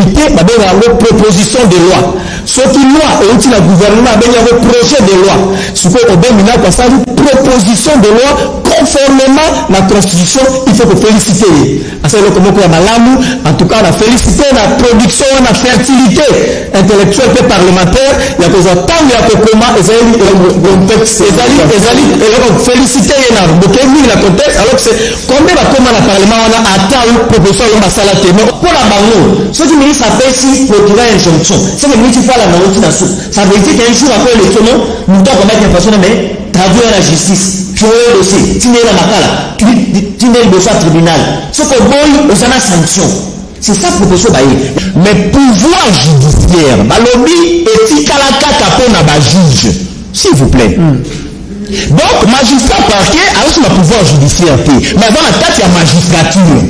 comité, une proposition de loi. Ce qui loi et aussi le gouvernement a un projet de loi. Ce qu'on a une proposition de loi conformément à la constitution, il faut féliciter. En tout cas, on a félicité la production, la fertilité intellectuelle et parlementaire. Il y a besoin de temps, il y a comment, féliciter la contexte, alors que c'est combien de comment le Parlement a atteint une proposition de la salle pour la banque. Ce qui me dit, ça fait si procurer une injonction. C'est le ministre qui fait la banque, ça veut dire qu'un jour après l'élection, nous devons mettre une façon, mais tu as vu la justice, tu as le dossier, tu n'es la macala, tu n'es le dossier tribunal. Ce qu'on veut, on a une sanction. C'est ça la proposition. Mais pouvoir judiciaire, lobby et tikalaka kapona ba juge, s'il vous plaît. Donc, magistrat parquet, alors c'est le pouvoir judiciaire. Mais avant la tête, il y a magistrature.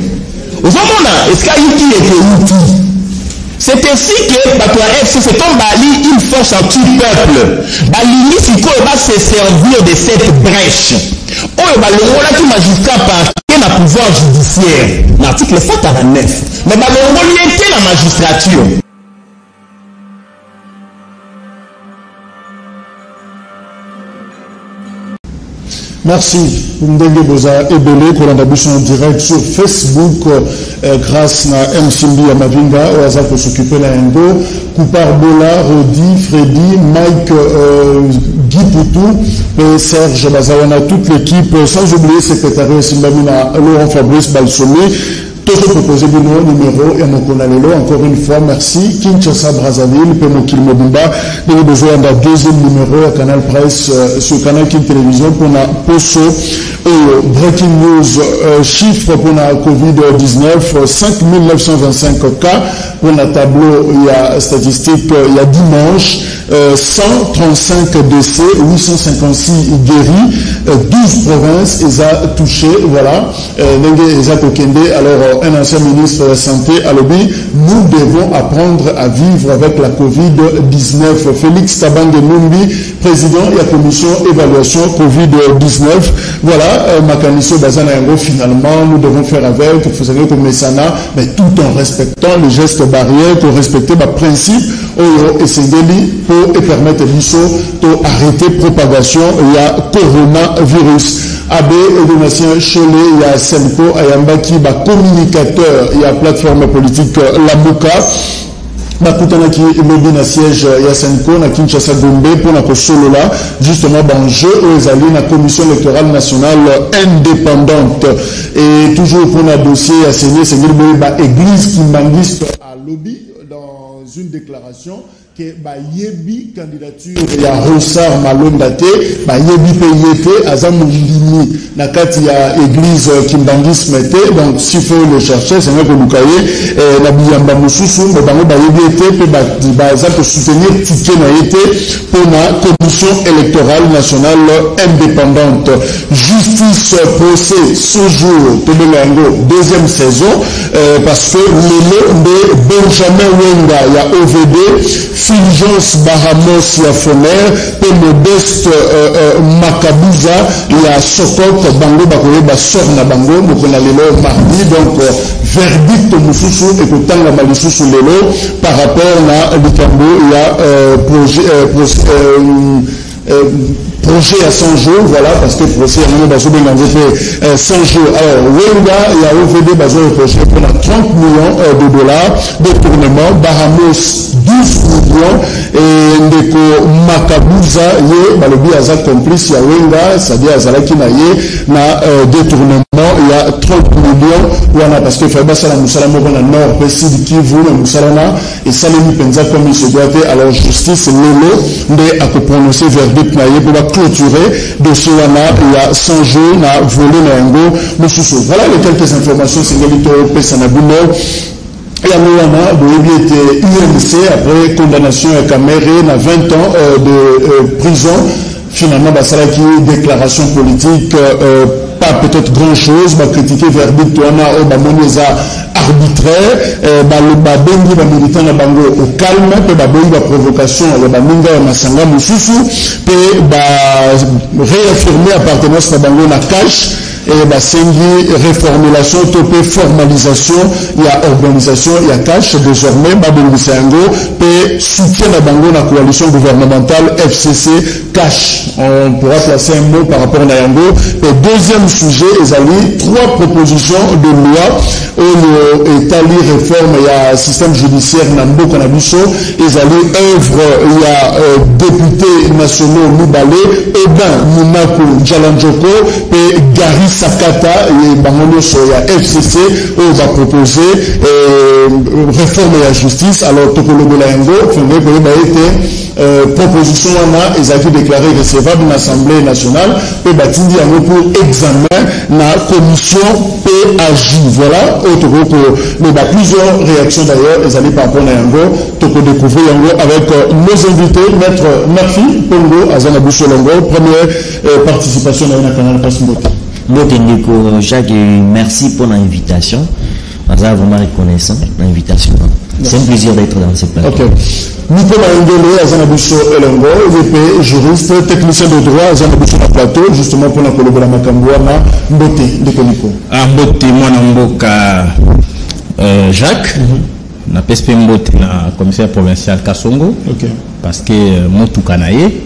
Au moment est-ce qu'il y a outil? C'est ainsi que c'est comme une force anti-peuple. L'inici va se servir de cette brèche. Le magistrat parquet n'a pouvoir judiciaire. L'article 149. Mais l'orienter la magistrature. Merci. Ndenge Boza Ebele pour l'ambition en direct sur Facebook grâce à MCB à Mavinga au hasard pour s'occuper la Ngo, Koupar Bola, Rodi, Freddy, Mike Guy Poutou et Serge Bazawana, toute l'équipe, sans oublier secrétaire Simbamina Laurent Fabrice Balsomé. Toujours proposé du numéro et mon Konalelo. Encore une fois, merci. Kinshasa Brazzaville, Pemokil Mobimba. Nous avons besoin d'un deuxième numéro à Canal Presse sur Canal King Télévision pour la Poso. Breaking news, chiffre pour la Covid-19, 5925 cas. Pour le tableau, il y a statistique, il y a dimanche, 135 décès, 856 guéris, 12 provinces, ils ont touché, voilà, ils ont Kokende. Alors, un ancien ministre de la Santé a lobby, nous devons apprendre à vivre avec la Covid-19. Félix Tabange Numbi, président de la commission évaluation Covid-19. Voilà, Makaniso Bazanayango, finalement, nous devons faire avec, vous savez, comme Messana, mais tout en respectant les gestes barrières, pour respecter les principes, et c'est pour permettre d'arrêter la propagation, il y a coronavirus. AB et Donatien Cholet, il y a Senko, Ayambaki, communicateur, il y a plateforme politique Lamuka. Bakutanaki lobby na siège ya Senko na Kinshasa Gombe pour la solo là justement dans jeu aux alliés la commission électorale nationale indépendante et toujours pour un dossier à signer c'est l'église qui manguiste à lobby dans une déclaration que yebi candidature ya Rossard Malondate yebi payete azam limi na kati ya église kimbangisme te donc s'il faut le chercher c'est que lukaye na biyamba mususu bango yebi ete pe baza pour soutenir ticket na été pour la commission électorale nationale indépendante justice procès ce jour Tobelango deuxième saison parce que le de Benjamin Wenga ya OVD Fulgence Bahamos ya Foner et Modeste Makabuza ya Sokok Bango Bakoye Basor na Bango Mokona Lelo mardi donc verdict Moussousou et Kotanga Malisusu Lelo par rapport à Likambo il y a projet à 100 jours, voilà, parce que le procès est 100 jours. Alors, Wenga, il y a OVD, projet pour 30 millions de dollars, détournement, Bahamos, 12 millions, et Ndeko Makabuza, le biaza complice, il y a Wenga, c'est-à-dire Azalaki na détournement, il y a 30 millions, voilà, parce que Fabasa la Moussalamo, on a nord, Pessid, Kivu, la Moussalana, et Salemi Penza, comme il se doit être, alors justice, Lolo, de à prononcer verdict, pour clôturer dossier il y a 100 jours na volé na yango mususu. Voilà les quelques informations c'est Ngelito Pesanabuno. Il y a eu IMC après condamnation à Caméré na 20 ans de prison. Finalement Basalaki déclaration politique pas peut-être grand chose va critiquer verdict wana Obamoneza arbitraire bengi ba militant na bango au calme pe ba bongi ba provocation ya ba minga ya masanga mususu pe ba réaffirmer appartenance na bango na cash et basengi réformulation topé formalisation il y a organisation il y a cash désormais babongisa yango pe soutien na bango na coalition gouvernementale FCC cash. On pourra placer un mot par rapport à yango. Et deuxième sujet ezali 3 propositions de loi au étali réforme il y a système judiciaire na mboka na biso ezali œuvre il y a députés nationaux Mibale Eden Munako Jalanjoko et Gary Sakata et Bangonoso il y a FCC où va proposer réforme de la justice. Alors Tokolo Bolayango fondé pour été proposition wana ezali déclaré recevable dans l'Assemblée nationale et batindi yango pour examen na commission PAJ. Voilà mais plusieurs réactions d'ailleurs ezali par rapport à yango toko découvrir yango avec nos invités maître Murphy Pongo Azana Boucholongo première participation dans la canal Pasmbote. Nico Jacques, merci pour l'invitation. Azana vraiment reconnaissant l'invitation. C'est un plaisir d'être dans cette plateforme. Okay. Nico Maïngele, Azana Boucholongo, VP, juriste, technicien de droit, Azana Boucholongo plateau, justement pour la collaboration avec Mbote de Nico. Mbote, moi, Namboka Jacques. Na PSP Mbote, na commissaire provincial Kassongo, parce que Motu Kanaye,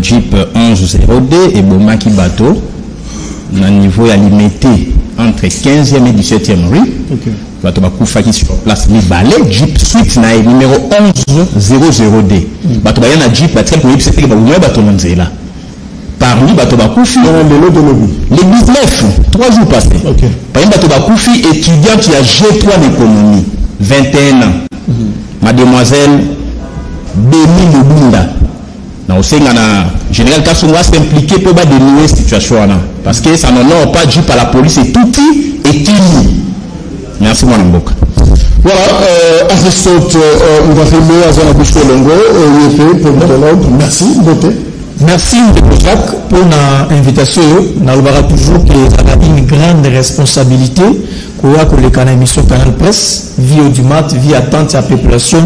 Jeep 1102 et Bomaki Bateau, na niveau limité entre 15e et 17e rue. Bateau Bakufaki sur place, les balais, Jeep suite na numéro 1100D. Bateau Bayana Jeep, Bateau Jeep, c'était Bateau Manzela. Parmi Bateau Bakoufi, les 19, 3 jours passés. Parmi Bateau Bakoufi, étudiant qui a G3 d'économie. 21 ans. Mademoiselle Béni Lubunda. Général Kassongo s'impliquer pour dénouer cette situation. Parce que ça n'honore pas dit par la police et tout est tenu. Merci, mon Mboka. Voilà, Aristote, on va filmer à Zana Boucholongo, politologue. Merci, Boté. Merci, Jacques, pour l'invitation. Nous avons toujours qu'il y a une grande responsabilité. Pour les canaux émission Canal Presse, vie audimat, vie attente à la population,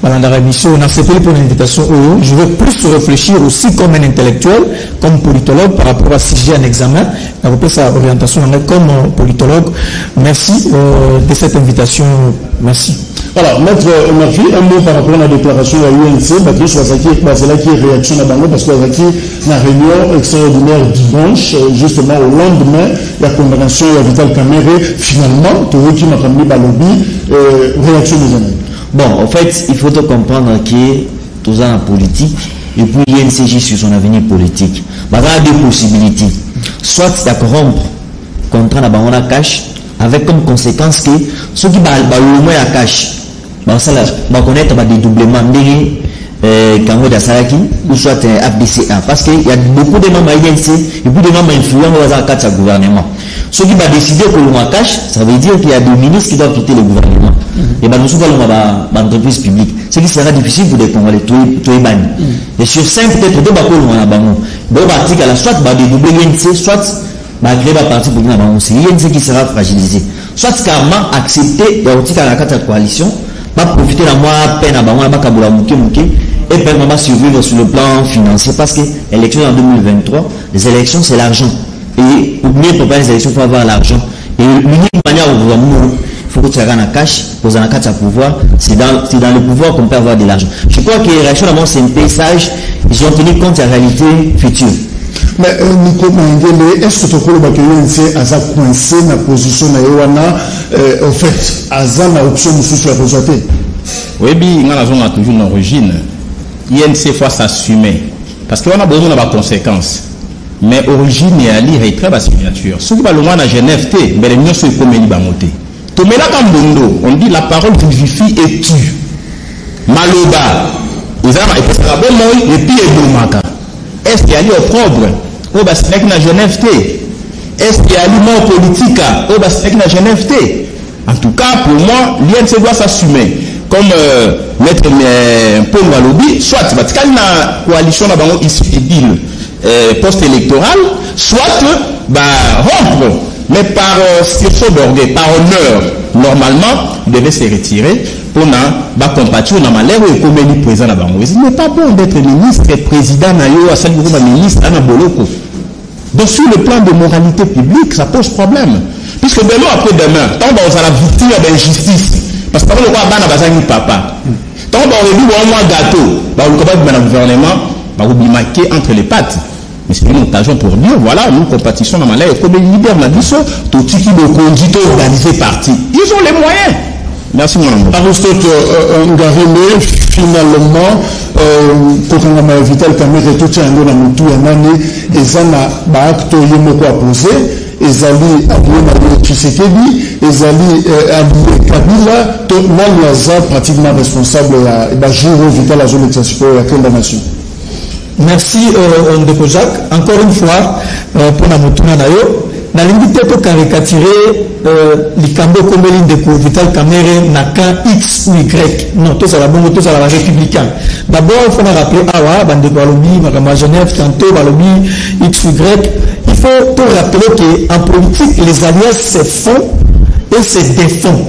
dans la émission, on a accepté pour l'invitation. Je veux plus réfléchir aussi comme un intellectuel, comme politologue, par rapport à si j'ai un examen. On va sa orientation comme politologue. Merci de cette invitation. Merci. Voilà, maître Murphy, un mot par rapport à la déclaration de l'UNC, c'est là qui est réaction à Bango, parce qu'il y a une réunion extraordinaire dimanche, justement au lendemain, la condamnation de Vital Kamere, finalement, qui m'a ramené Balobi, réaction des années. Bon, en fait, il faut comprendre que tout ça en politique, et puis l'UNCJ sur son avenir politique. Il y a deux possibilités. Soit de corrompre contre la banque cash, avec comme conséquence que ceux qui ont le moins à cash, va connaître des dédoublements Kango Dasaraki ou soit FDCA. Parce qu'il y a beaucoup de membres INC et beaucoup de membres influents dans le gouvernement. Ceux qui vont décider que l'on cash, ça veut dire qu'il y a des ministres qui doivent quitter le gouvernement. Et bien nous allons dans l'entreprise publique. Ce qui sera difficile pour les Congolais, tout est banni. Et sur 5, peut-être deux bateaux on a banni. Donc l'article soit va dédoubler l'INC, soit va créer la partie pour nous. C'est l'INC qui sera fragilisé. Soit carrément accepter l'article à la coalition, pas profiter de la moi peine à banni, à et permettre survivre sur le plan financier parce que l'élection en 2023, les élections c'est l'argent. Et pour mieux préparer les élections, il faut avoir l'argent. Et l'unique manière où il faut que tu aies un cash, pour un cash à pouvoir, c'est dans le pouvoir qu'on peut avoir de l'argent. Je crois que les réactions d'abord c'est un paysage, ils ont tenu compte de la réalité future. Mais Nico Mangele, est-ce que tu peux le Aza coincé dans la position de Yoana, en fait, Aza n'a option de se faire rejeter? Oui, bien, on a toujours une origine. INC faut s'assumer. Parce qu'on a besoin d'avoir conséquences. Mais origine et Ali retrait la signature. Ce qui va le moins à Genève, mais les gens sont comme ils bamoté. Tomela Kambondo, on dit la parole vivifie et tue. Maloba, ils ont été bon moi et puis Edomaka. Est-ce qu'il y a eu opprobre? Au Basnek na Genève. Est-ce qu'il y a eu mort politique? Au Basnek na Genève. En tout cas, pour moi, l'INC doit s'assumer. Comme maître Paul Walobi, soit il y a une coalition post-électorale, soit rompre, mais par sursaut d'orgueil, par honneur, normalement, il devait se retirer pour compatir dans malheur et comme il est président. Il n'est pas bon d'être ministre et président, ministre, à Boloko. Donc sur le plan de moralité publique, ça pose problème. Puisque demain après demain, tant qu'on a la victime d'injustice, parce que quand on a un papa, tant qu'on a un gâteau, on a un gouvernement, on va marquer entre les pattes. Mais c'est une occasion pour dire, voilà, nous compatissons dans la comme les leaders la mission, tout ce qui nous conduit à organiser parti. Ils ont les moyens. Merci mon ami. Aristote Ngarime, finalement, quand on a Vital Kamerhe et tout ça, on a mis tout un année, et ça n'a pas acte yemoko à poser, et Zali Aboué Tshisekedi, et Zali Aboué Kabila, tout le monde est pratiquement responsable de Juro Vital à zone exercice pour la condamnation. Merci Ndeko Jacques. Encore une fois, pour la motuna nayo, na limite to caricaturer likambo comme Ndeko Vital Kamerhe na camp X ou Y. Non, tout ça la bongo, tout ça la républicain. D'abord, il faut rappeler awa bandeko balobi makama Genève tantôt balobi X ou Y. Il faut tout rappeler qu'en politique les alliances se font et se défont.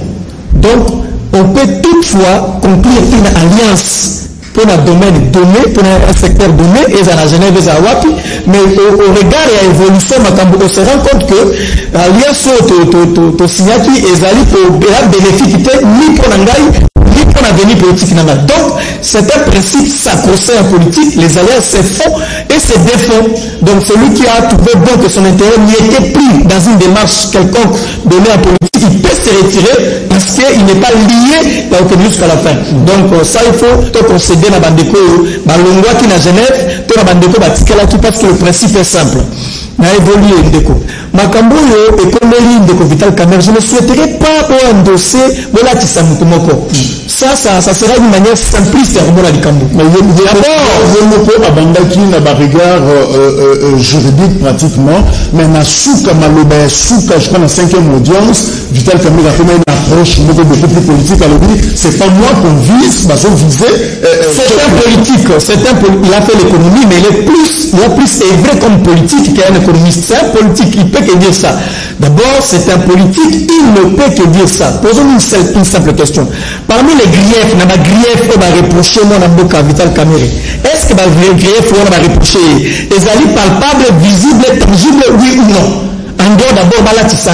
Donc, on peut toutefois conclure une alliance pour un domaine donné, pour un secteur donné, et à la Genève et à Wapi, mais au regard et à l'évolution, on se rend compte que l'alliance to signati et ali pour bénéficier ni pour l'angaï, ni pour l'avenir politique. Donc, c'est un principe sacro-saint en politique, les alliances se font et se défont. Donc, celui qui a trouvé bon que son intérêt n'y était plus dans une démarche quelconque donnée en politique, il peut se retirer parce qu'il n'est pas lié jusqu'à la fin. Donc ça il faut te concéder à Bandeko, Balongwa qui na Genève, te na Bandeko Batikala qui parce que le principe est simple. Na évolué Ndeko. Makamboyo et comme Ndeko Vital Kamerhe, je ne souhaiterais pas endosser voilà Tisamukomoko. Ça sera une manière simpliste à Romola Likambo. Mais d'abord, Abandaki n'a pas regard juridique pratiquement, mais na souka maloba souka, je crois dans 5e audience, Vital Kamerhe a fait une approche beaucoup plus politique à l'objet. C'est pas moi qu'on vise, mais on visait. C'est un politique, il a fait l'économie, mais il est plus vrai comme politique qu'un économiste. C'est un politique, il peut que dire ça. D'abord, c'est un politique, il ne peut que dire ça. Posons une simple question. Parmi les griefs, on a griefs on va reprocher mon amboka Vital Kamerhe. Est-ce que les griefs on va reprocher les alliés palpables, visibles, tangibles, oui ou non? En dehors d'abord,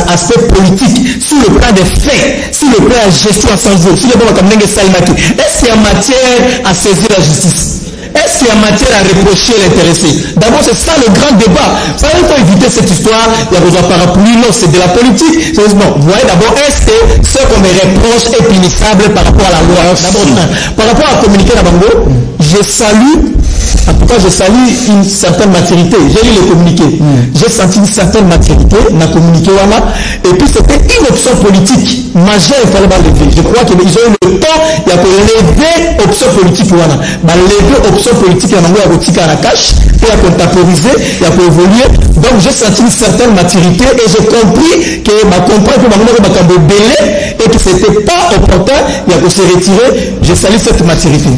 aspect politique, sur le plan des faits, sur le plan de la gestion à 100 jours, sur le plan comme Nenge Salimaki. Est-ce qu'il y a matière à saisir la justice? Est-ce qu'il y a matière à reprocher l'intéressé? D'abord, c'est ça le grand débat. Ça, il faut éviter cette histoire. Il y a besoin de parapluie, non, c'est de la politique. Non, vous voyez d'abord, est-ce que ce qu'on me reproche est punissable par rapport à la loi? D'abord, par rapport à communiquer à Bango, je salue. En tout cas, je salue une certaine maturité. J'ai lu le communiqué. J'ai senti une certaine maturité dans le communiqué. Et puis, c'était une option politique majeure, il fallait pas lever. Je crois qu'ils ont eu le temps, il y a pour lever option politique. Lever option politique, il y a un outil à la cache, il y a pour temporiser, il y a pour évoluer. Donc, j'ai senti une certaine maturité et j'ai compris que ma compagne, et que ce n'était pas opportun, il y a pour se retirer. Je salue cette maturité.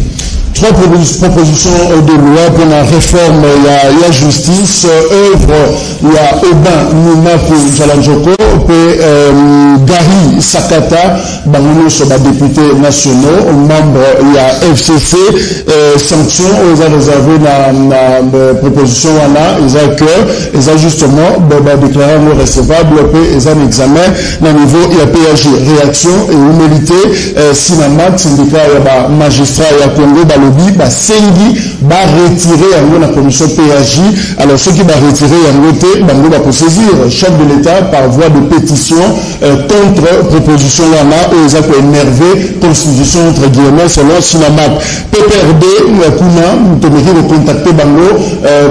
Trois propositions de loi pour la réforme, il y a justice, œuvre, il y a Aubin Nunaku Jalanjoko, puis Gary Sakata, Bangono sur les députés nationaux, membres, il y a FCC, sanctions, ils ont réservé la proposition, ils ont justement déclaré non recevable, puis ils ont un examen, au niveau, il y a PAG, réaction et humilité, Sinamat, syndicat, il y a magistrat, il y a Congo, Sengi va retirer la commission PAJ. Alors ceux qui vont retirer va saisir chef de l'État par voie de pétition contre proposition ils ont énervé constitution entre guillemets selon Sinamat. PPRD, Kuna, nous devons contacter Bango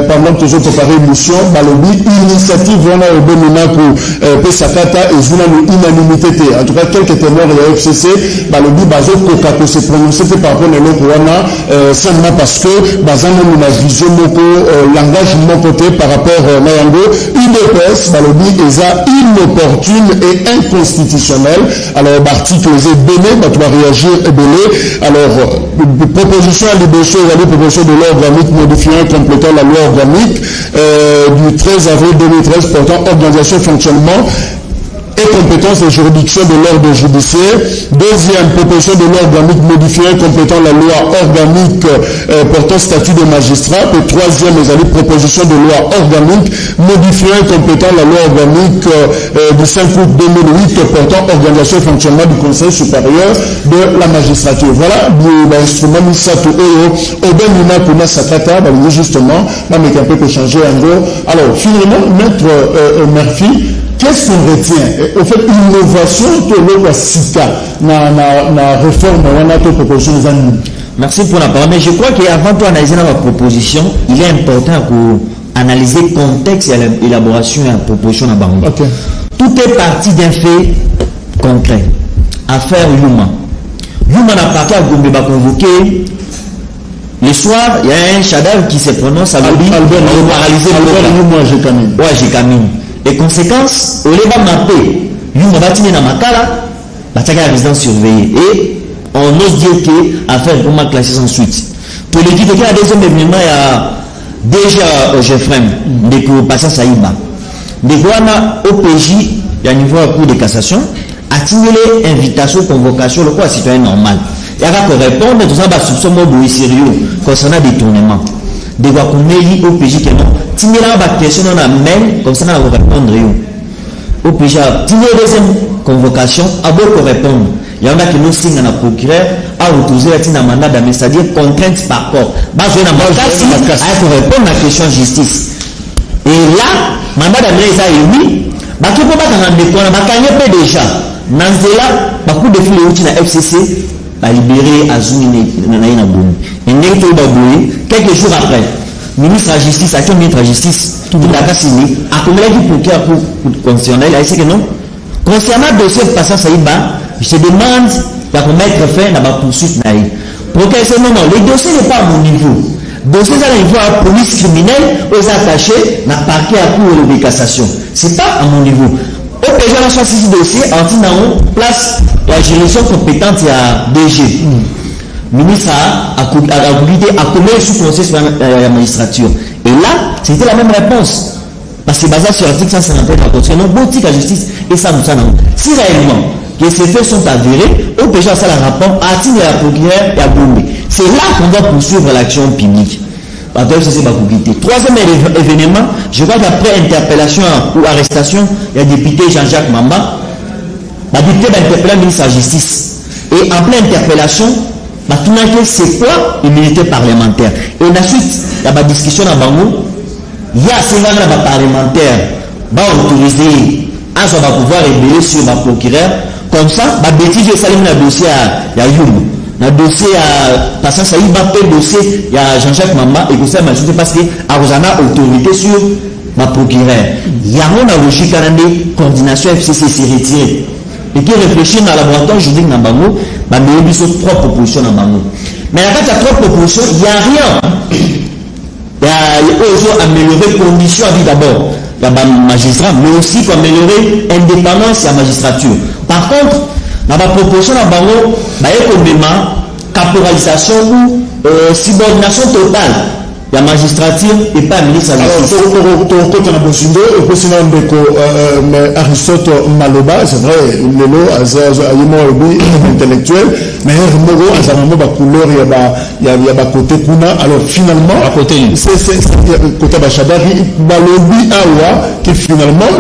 pendant que nous avons préparé l'émission. Balobi, initiative au Benina pour Pesakata et une unanimité. En tout cas, quelques témoins de la FCC, Balobi, Bazo, Kokako s'est prononcé par rapport à l'Okuana. Seulement parce que dans un vision langage de mon côté par rapport à Mayango, UDPS, Balobi, est inopportune et inconstitutionnelle. Alors, l'article est belé, tu vas réagir et belé. Alors, proposition à libération, proposition de loi organique modifiant et complétant la loi organique du 13 avril 2013 portant organisation et fonctionnement et compétences et juridiction de l'ordre judiciaire. Deuxième, proposition de loi organique modifiée complétant la loi organique portant statut de magistrat. Et troisième, les amis, proposition de loi organique modifiée complétant la loi organique du 5 août 2008 portant organisation et fonctionnement du Conseil supérieur de la magistrature. Voilà l'instrument Misato Obenina Kuna Sakata, justement, mais un peu changer en gros. Alors, finalement, Maître Murphy, qu'est-ce qu'on retient? Au fait, innovation, tout le SICA, la réforme, on a toute proposition des années. Merci pour la parole. Mais je crois qu'avant de analyser la proposition, il est important d'analyser le contexte et l'élaboration de la proposition de la banque. Okay. Tout est parti d'un fait concret. Affaire Yuma. Yuma n'a pas qu'à Gombe convoquer. Le soir, il y a un chadar qui se prononce à l'objet de paralyser le ouais, j'ai camine. Et conséquence, au lieu de m'appeler, Yuma va tirer dans ma cara, la résidence surveillée. Et on ose dire que affaire comment classer sans suite. Pour l'équipe qui a deuxième événement, il y a déjà au Jeffrem, dès que passe à Saïba. Dès qu'on a OPJ, il y a un niveau à cour de cassation, a tiré invitation, convocation, le quoi citoyen normal. Il y a qu'à répondre, tout ça va soupçon mot sérieux concernant détournement. Dès qu'on a OPJ qui est non, tiré la question on a même, comme ça on va répondre. OPJ a tiré deuxième convocation, à beaucoup répondre. Il y en a qui nous signent dans le procureur à autorisé un mandat d'amener, c'est-à-dire contrainte par corps. Bah, je n'ai pas pour répondre à la question de justice. Et là, mandat d'amener, ça est oui. Bah, qui peut pas rendre compte, bah, quand il y a déjà, Nanzela, beaucoup de filles outils dans FCC, bah, libéré Azuni Naboum. Et Néto Baboué, quelques jours après, ministre de la Justice, à quel ministre de la Justice, tout le monde a signé, à combien de procureur pour constitutionnel, il a dit que non. Concernant le dossier de passage à Saïba, je te demande de mettre fin à ma poursuite. Pour quel moment, le dossier n'est pas à mon niveau. Le dossier est à niveau de la police criminelle, aux attachés, n'a parquet à cour de cassation. Ce n'est pas à mon niveau. Au PG, on a choisi ce dossier, en place la juridiction compétente à DG. Le ministre a combien sous conseil sur la magistrature. Et là, c'était la même réponse. Parce que basé sur l'article 151 de la Constitution, non, boutique la justice, et ça nous non. Si réellement, que ces faits sont avérés, au PG, ça le rapport, à titre de la procureure et à Gombe. C'est là qu'on doit poursuivre l'action publique. Troisième événement, je vois qu'après interpellation ou arrestation, il y a le député Jean-Jacques Mamba. Le député va interpeller le ministre de la Justice. Et en pleine interpellation, tout le monde c'est quoi l'immunité parlementaire. Et ensuite, il y a une discussion dans Bango. Il y a ces gens parlementaires qui vont autoriser à pouvoir révéler sur le procureur. Comme ça, les bêtises, je salue le dossier à Youm. Le dossier à Passant Saïd, le dossier à Jean-Jacques Mamba, et que ça m'a ajouté parce qu'il y a autorité sur ma procureur. Il y a une logique à la coordination FCC s'est retirée. Et qui réfléchit dans le laboratoire juridique dans Bango, il y a trois propositions dans Bango. Mais quand il y a trois propositions, il n'y a rien. Il y a aussi améliorer les conditions à vie d'abord. Il y a des magistrats, mais aussi pour améliorer l'indépendance de la magistrature. Par contre, dans la proposition de Bango, il y a une caporalisation ou subordination totale. La magistrature et pas le ministre de la Justice. Mais Aristote Maloba, c'est vrai, il est intellectuel, mais il y a couleur, il y a côté Kuna. Alors finalement, c'est côté Bachadari, Balobi Awa, qui finalement,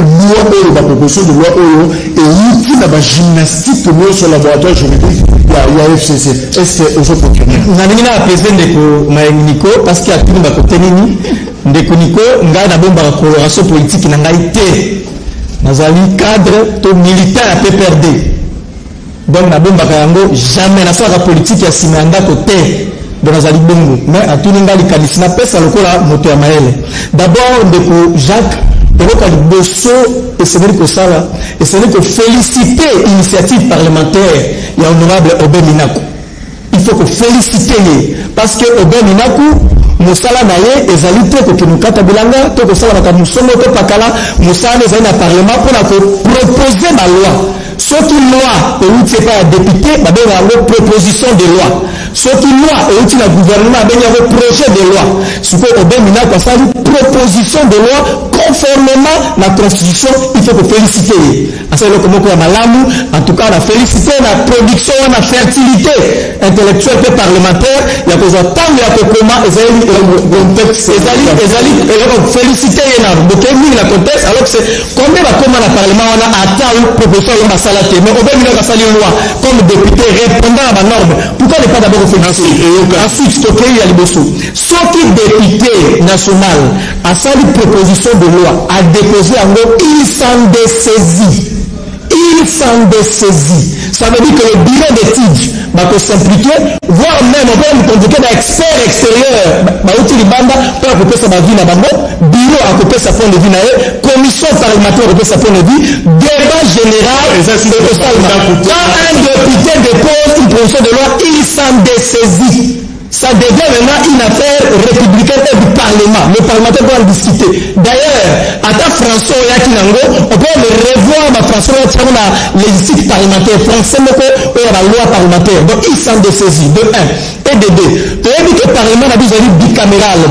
la proposition de loi Oyo, et l'outil de la gymnastique sur le laboratoire juridique, il y a FCC. Est-ce que vous avez parce qu'il y a tout le côté nini ndeko niko ngai na bomba la coloration politique na ngai te nazali cadre to militaire à PPRD donc na bomba yango jamais na sala politique ya simanda côté donc nazali bongo mais à tout ngali kanisina pesa lokola moto ya maele d'abord ndeko Jacques Eroka Liboso et c'est vrai que ça là et c'est vrai que féliciter l'initiative parlementaire et honorable Obé Minaku. Il faut que féliciter parce que Obé Minaku Moussala naye ezali te ko kinukata bilanga to ko sala ka musomo to pakala Moussala ezali na parlement pour proposer ma loi. Ce qui loi et outil pas député ba benga proposition de loi. Ce qui loi et outil la gouvernement ba benga projet de loi. Ce que Obé Minaku sali proposition de loi conformément à la constitution, il faut féliciter. En tout cas, on a félicité la production, la fertilité intellectuelle et parlementaire. Il y a besoin de temps, il y a comment féliciter la contexte, alors que c'est combien de comment le Parlement on a atteint une proposition de Massalate, mais au même moment, une loi comme député répondant à la norme. Pourquoi ne pas d'abord féliciter? Ensuite, stocker il y a les bossous. Sauf que député national a sa proposition de loi a déposé en gros, il s'en dessaisit. Il s'en dessaisit. Ça veut dire que le bureau d'études va s'impliquer, voire même on peut nous convoquer d'experts extérieurs. Pour occuper sa vie dans le bureau à occuper sa point de vue, commission parlementaire à occuper sa point de vue, débat général. Quand un député dépose une proposition de loi, il s'en dessaisit. Ça devient maintenant une affaire républicaine et du Parlement. Le parlementaire doit en discuter. D'ailleurs, à ta François Yakinango, on peut le revoir à François Yakinango dans les légitimes parlementaires français, mais la loi parlementaire. Donc, il s'en dessaisit. De 1. Et de 2. Tu as dit que le Parlement a besoin de bicaméral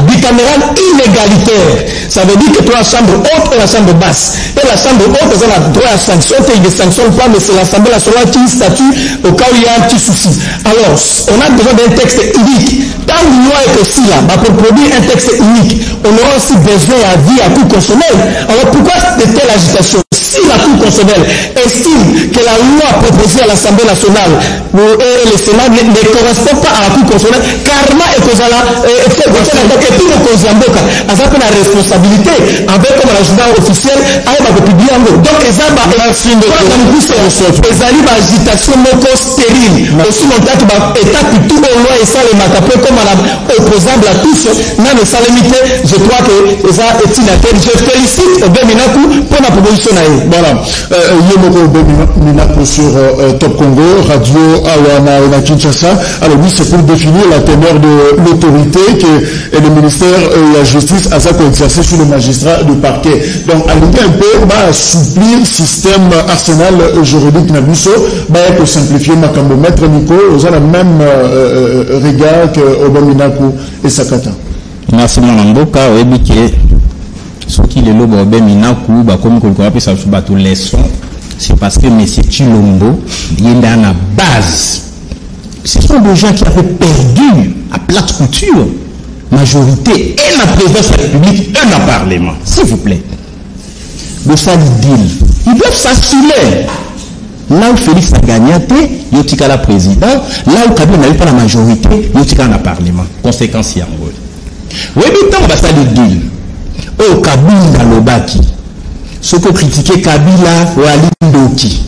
inégalitaire. Ça veut dire que tu as la chambre haute et la chambre basse. Et la chambre haute, ils ont le droit à sanctionner, ils ne sanctionnent pas, mais c'est l'Assemblée nationale qui statue au cas où il y a un petit souci. Alors, on a besoin d'un texte unique. Tant une loi est aussi là, pour produire un texte unique, on aura aussi besoin à vie à Cour constitutionnelle. Alors pourquoi de telle agitation? Si la Cour constitutionnelle estime que la loi proposée à l'Assemblée nationale et le Sénat ne correspond pas à la Cour constitutionnelle, karma et Kozala, et tout le Kozamboka, a la responsabilité avec comme la journal officielle, à la publier en gros. Donc, les arbres, les alliés d'agitation moko stérile, aussi mon tas état tout au loin et ça les matapé comme opposable à tous, non, mais ça limité, je crois que ça est inatteint. Je félicite Beminaku pour la proposition. Voilà. Yemoko Beminaku sur Top Congo, Radio Awana et Kinshasa. Alors oui, c'est pour définir la teneur de l'autorité que le ministère de la Justice a ça exercer sur le magistrat de parquet. Donc, à l'idée un peu, assouplir le système arsenal juridique Nabusso, pour simplifier ma maître Nico, vous avez le même regard que Obeminaku et Sakata. Merci Mwanamboka, Oebike. Ce qui est le Obeminaku, comme on peut ça sur leçon, c'est parce que M. Chilombo, il est dans la base. Ce sont des gens qui avaient perdu à plate couture majorité et la présidence de la République et le Parlement. S'il vous plaît. Le sali deal. Ils doivent s'assumer. Là où Félix a gagné, il y a la présidence. Là où Kabila n'avait pas la majorité, il y a le Parlement. Conséquence, il y a un rôle. Oui, mais tant que ça le deal. Oh, Kabila Lobaki. Ce que critiquait Kabila ou Alindoki.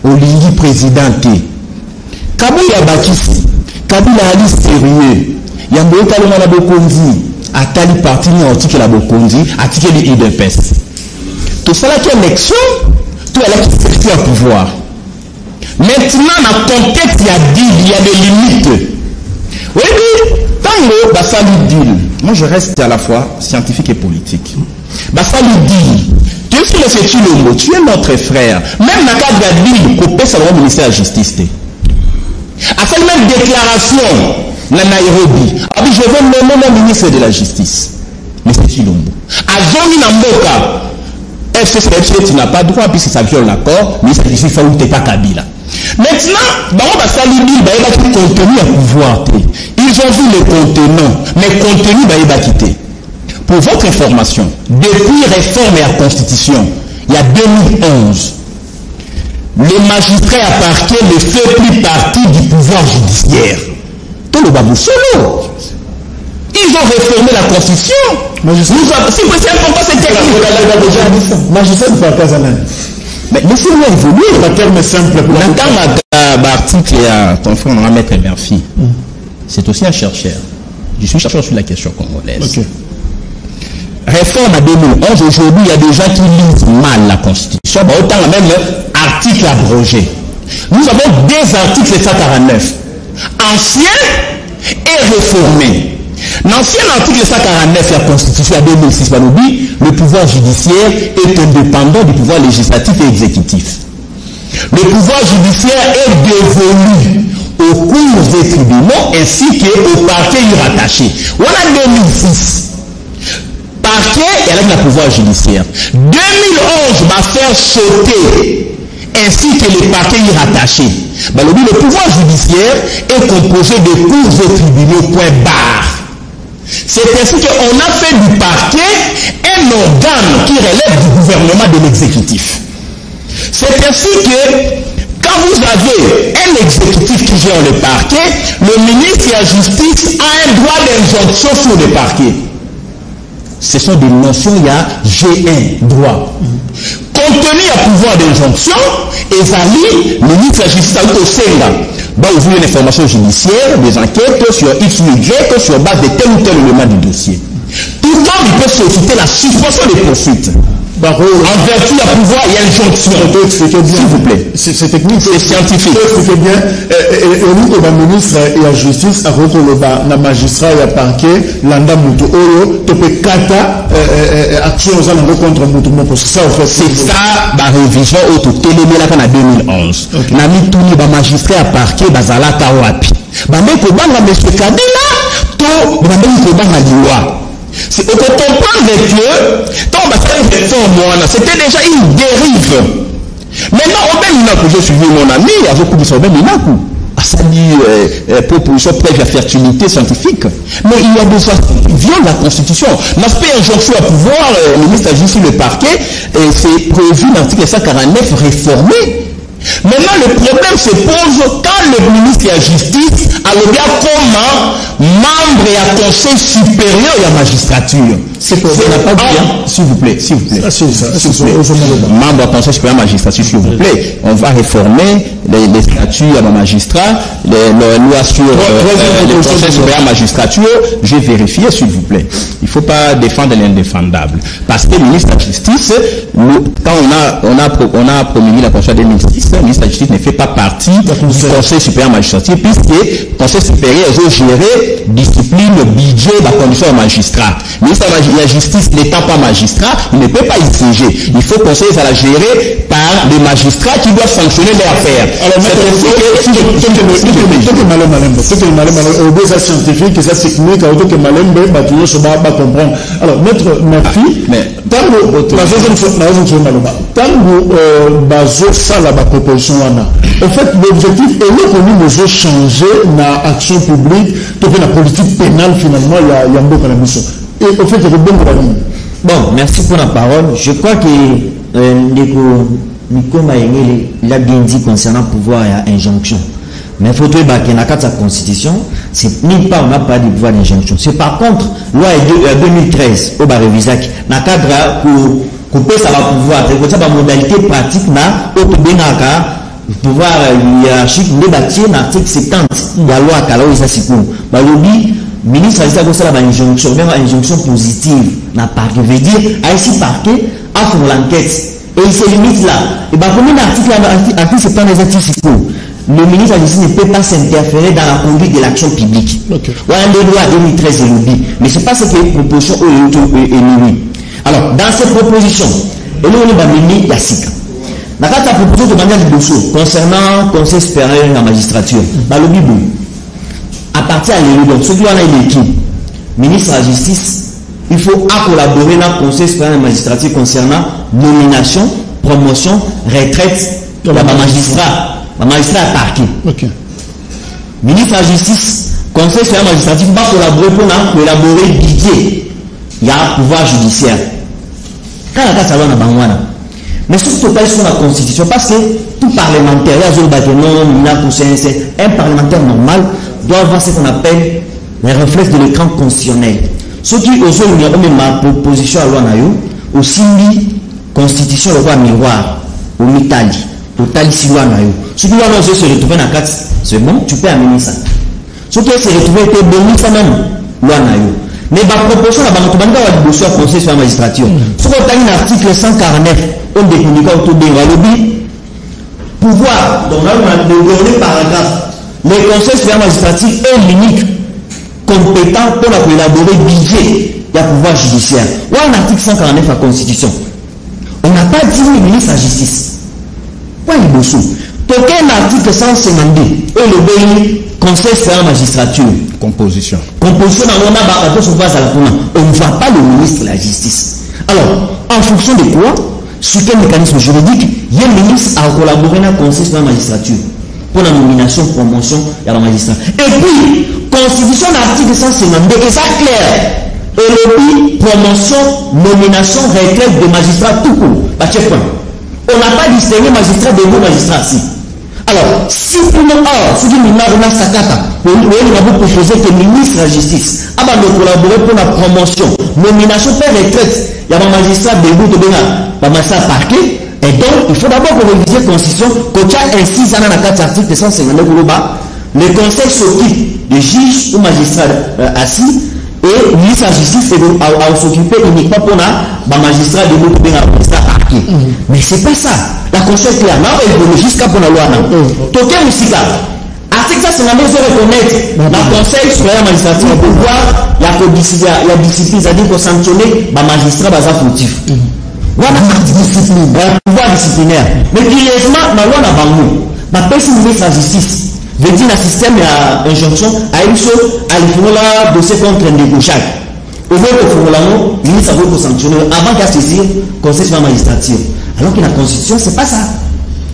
Olingi présidenté. Kabila Bakisi. Kabila Ali sérieux. Il y a un peu de Bokondi. Atali parti ni article la Bokondi. Article de IDPS. Tout ça là qui est élection. Tout là qui est au pouvoir. Maintenant, dans le contexte, il y a des limites. Oui, tant que ça lui dit, moi je reste à la fois scientifique et politique. Ça lui dit, tu es M. Chilombo, tu es notre frère. Même dans le cadre de la ville, coupé ça va au ministère de la Justice. A fait même déclaration dans Nairobi. Je veux nommer le ministre de la Justice. M. Chilombo. À Zomi Namboka. FCCFC, tu n'as pas droit, puisque ça viole l'accord, mais ça dit qu'il faut que tu pas Kabila. Maintenant, on va saluer, il va contenu à pouvoir. Ils ont vu le contenant, mais le contenu va quitter. Pour votre information, depuis réforme et la Constitution, il y a 2011, les magistrats à parquet ne fait plus partie du pouvoir judiciaire. Tout le babou solo. Ils ont réformé la Constitution. Si vous savez pourquoi c'est technique. Magistrat ne fait pas ça. Mais laissez-moi évoluer. Le terme est simple. Dans l'article, il y a ton frère, on va mettre Murphy. C'est aussi un chercheur. Je suis chercheur sur la question congolaise. Okay. Réforme à 2011, aujourd'hui, il y a des gens qui lisent mal la Constitution. Autant même article abrogé. Nous avons des articles 149. Anciens et réformés. L'ancien article 149 de la Constitution à 2006, le pouvoir judiciaire est indépendant du pouvoir législatif et exécutif. Le pouvoir judiciaire est dévolu aux cours des tribunaux ainsi qu'au parquet y rattaché. Voilà 2006. Par parquet et avec le pouvoir judiciaire. 2011 va faire sauter ainsi que les parquets y rattachés. Le pouvoir judiciaire est composé de cours et tribunaux, point barre. C'est ainsi qu'on a fait du parquet un organe qui relève du gouvernement de l'exécutif. C'est ainsi que quand vous avez un exécutif qui gère le parquet, le ministre de la Justice a un droit d'injonction sur le parquet. Ce sont des notions, il y a G1, droit. Contenu à pouvoir d'injonction, Ezali, le ministre de la Justice a au Sénat, va ouvrir une information judiciaire, des enquêtes sur X ou Y, sur base de tel ou tel élément du dossier. Tout le temps, il peut solliciter la suspension des poursuites. En vertu à pouvoir, il y a une jonction. S'il vous plaît. C'est technique. C'est scientifique. Expliquez bien. Et nous, comme ministre et la justice, à le magistrat et le parquet, l'anda mutu oyo, topé kata action aux alentours contre mutu moko. C'est ça, en fait. C'est ça, la révision au tout télémé là en 2011. Nami touni ba magistrat à parquet, bazala kawapi. Ba meko banga monsieur Kabila, to ba meko banga loi. C'est pour comprendre que c'était déjà une dérive. Maintenant, on a j'ai suivi mon ami, avec ça dit proposition preuve à fertilité scientifique. Mais il y a besoin viole la Constitution. L'aspect injonction à pouvoir, le ministre a juste le parquet, c'est prévu dans l'article 149 réformé. Maintenant, le problème se pose quand le ministre de la Justice a le bien comme membre et à conseil supérieur de la magistrature. C'est pour ça n'a pas bien. S'il vous plaît, s'il vous plaît. Membre à conseil supérieur de la magistrature, s'il vous plaît. On va réformer les statuts à la magistrat, les lois sur le conseil supérieur de la magistrature. Je vais vérifier, s'il vous plaît. Il ne faut pas défendre l'indéfendable. Parce que le ministre de la Justice, quand on a promulgué la Constitution 2006, le ministre de la Justice ne fait pas partie du Conseil supérieur de la magistrature, puisque le Conseil supérieur a géré discipline, budget, la condition de magistrat. Le ministre de la Justice n'étant pas magistrat, il ne peut pas y siéger. Il faut conseiller à la gérer par des magistrats qui doivent sanctionner les affaires. Alors, scientifique, ça technique, que Malembe, Batouyo, Soba, comprendre. Alors, maître Nafi, en fait, l'objectif est là pour nous de changer la action publique, la politique pénale finalement, il y a un bon la mission. Et au fait, il y a de bonnes raisons. Bon, merci pour la parole. Je crois que Nico Maïngé, il a bien dit concernant pouvoir et injonction. Mais il faut que la Constitution, c'est nulle part on n'a pas de pouvoir d'injonction. C'est par contre, loi 2013, au Barévisac, dans le cadre pour couper ça va pouvoir, c'est la modalité pratique, au pouvoir hiérarchique, nous débattions l'article 70, il y a loi à la loi, ça c'est pour. Le ministre a dit que c'est une injonction, même une injonction positive, n'a pas que veut dire, à ici parquet, à fond l'enquête. Et il se limite là. Et bien, combien d'articles 70 des articles le ministre de la Justice ne peut pas s'interférer dans la conduite de l'action publique. Voilà les lois 2013 et l'oubli. Mais ce n'est pas ce que les propositions ont émises. Alors, dans ces propositions, et nous, on a mis la SICA. Dans la proposition de manière de dossier concernant le Conseil supérieur de la magistrature, dans le Bible, à partir de l'évidence, ceux qui ont une équipe, ministre de la Justice, il faut collaborer dans le Conseil supérieur de la magistrature concernant nomination, promotion, retraite de la magistrat. Le magistrat a parqué. Ministre de la Justice, Conseil supérieur magistratif va collaborer pour élaborer le budget. Il y a un pouvoir judiciaire. Quand la carte a bangwana. Mais surtout pas sur la Constitution, parce que tout parlementaire, un parlementaire normal doit avoir ce qu'on appelle les réflexes de l'écran constitutionnel. Ceux qui osent même ma proposition à loi aussi constitution le roi miroir, au Mitali. Total ici loi nayo. Ceux qui vont se retrouver dans la carte, c'est bon, tu peux amener ça. Ceux qui se retrouver étaient bénis ça même, loi nayo. Mais la proposition la banque va du dossier au conseil sur la magistrature. Ce qu'on a l'article 149, on définit autour de lobby, pouvoir, donc là on a le paragraphe. Le conseil sur la magistrature est l'unique compétent pour élaborer le budget du pouvoir judiciaire. Ou un article 149 de la Constitution. On n'a pas dit le ministre de la Justice. Point de dessous. Toqué l'article 152, et le pays conseil supérieur de magistrature. Composition. Composition dans on ne voit pas le ministre de la justice. Alors, en fonction de quoi, sur quel mécanisme juridique, il y a le ministre à collaborer dans le conseil supérieur de magistrature pour la nomination, promotion et la magistrat. Et puis, constitution de l'article 152, et ça clair. Et le promotion, nomination, retraite de magistrats tout court. On n'a pas distingué magistrat de beaux magistrats ici. Alors, si pour nous, si vous avez Sakata, vous avez proposé que le ministre de la justice a collaboré pour la promotion, nomination, retraite, il y a un magistrat de beaux de magistrat parquet. Et donc, il faut d'abord qu'on révise la Constitution, qu'on a ainsi, dans la 4 articles 159 le Conseil s'occupe des juges ou magistrats assis, et le ministre de la Justice a s'occuper uniquement pour les magistrats de l'autre, les magistrats parqués. Mais ce n'est pas ça. La Constitution est claire. Là, elle est jusqu'à pour la loi. Toqué aussi là. Article 159, je reconnaître le Conseil supérieur de magistrature pour voir la discipline, c'est-à-dire pour sanctionner les magistrats fautifs. Voilà discipline, pouvoir disciplinaire. Mais curieusement, dans la loi la ministre de la justice veut dire le système d'injonction à une chose à le dossier contre un débauchage. Au lieu de le ministre va sanctionner avant qu'à saisir le conseil de la magistrature. Alors que la constitution, c'est pas ça.